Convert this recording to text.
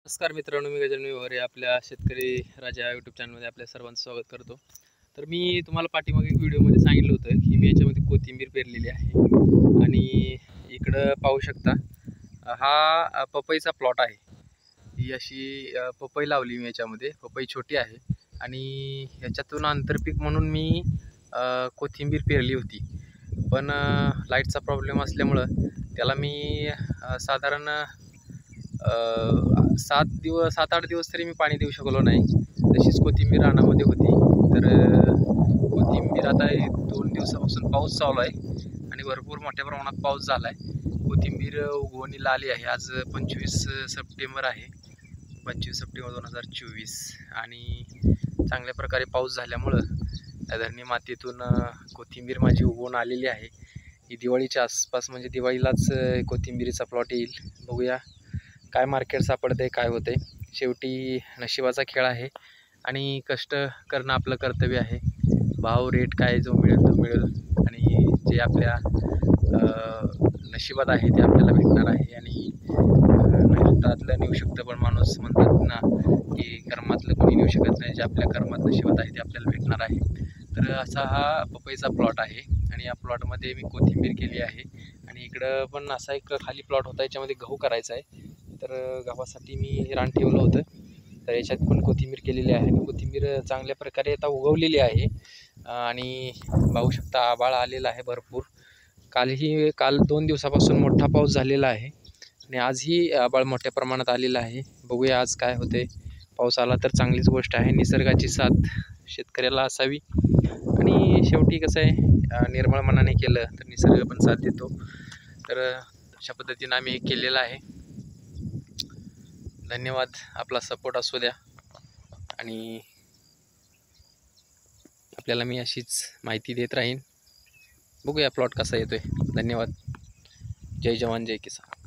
नमस्कार मित्रांनो, मी गजानन विवारे आपल्या शेतकरी राजा यूट्यूब चॅनलमध्ये आपल्या सर्वांचं स्वागत करतो. तर मी तुम्हाला पाठीमागे एक व्हिडिओमध्ये सांगितलं होतं की मी याच्यामध्ये कोथिंबीर पेरलेली आहे आणि इकडं पाहू शकता हा पपईचा प्लॉट आहे. ही अशी पपई लावली मी याच्यामध्ये. पपई छोटी आहे आणि ह्याच्यातून आंतरपीक म्हणून मी कोथिंबीर पेरली होती, पण लाईटचा प्रॉब्लेम असल्यामुळं त्याला मी साधारण 7-8 दिवस तरी मी पाणी देऊ शकलो नाही. तशीच कोथिंबीर रानामध्ये होती. तर कोथिंबीर आता 2 दिवसापासून पाऊस चालू आहे आणि भरपूर मोठ्या प्रमाणात पाऊस झाला आहे. कोथिंबीर उगवणीला आली आहे. आज 25 सप्टेंबर आहे, 25 सप्टेंबर 2024 आणि चांगल्या प्रकारे पाऊस झाल्यामुळं त्या धरणी मातीतून कोथिंबीर माझी उगवून आलेली आहे. ही दिवाळीच्या आसपास म्हणजे दिवाळीलाच कोथिंबीरीचा प्लॉट येईल. बघूया काय मार्केट सापडते, काय होते. शेवटी नशिबाचा खेळ आहे आणि कष्ट करणं आपलं कर्तव्य आहे. भाव रेट काय जो मिळेल तो मिळेल आणि जे आपल्या नशिबात आहे ते आपल्याला भेटणार आहे. आणि नशिबातलं नेऊ शकतं पण माणूस म्हणतात ना की कर्मातलं कोणी नेऊ शकत नाही. जे आपल्या कर्मात नशिबात आहे ते आपल्याला भेटणार आहे. तर असा हा पपईचा प्लॉट आहे आणि या प्लॉटमध्ये मी कोथिंबीर केली आहे आणि इकडं पण असा एक खाली प्लॉट होता, याच्यामध्ये गहू करायचा आहे. तर गव्हासाठी मी रान ठेवलं होतं. तर याच्यात पण कोथिंबीर केलेली आहे आणि कोथिंबीर चांगल्या प्रकारे आता उगवलेली आहे आणि पाहू शकता आभाळ आलेला आहे भरपूर. काल 2 दिवसापासून मोठा पाऊस झालेला आहे आणि आजही आभाळ मोठ्या प्रमाणात आलेला आहे. बघूया आज काय होते. पाऊस आला तर चांगलीच गोष्ट आहे. निसर्गाची साथ शेतकऱ्याला असावी आणि शेवटी कसं आहे, निर्मळ मनाने केलं तर निसर्ग पण साथ देतो. तर अशा पद्धतीनं आम्ही हे केलेलं आहे. धन्यवाद. आपला सपोर्ट असू द्या आणि आपल्याला मी अशीच माहिती देत राहीन. बघूया प्लॉट कसा येतोय. धन्यवाद. जय जवान जय किसान.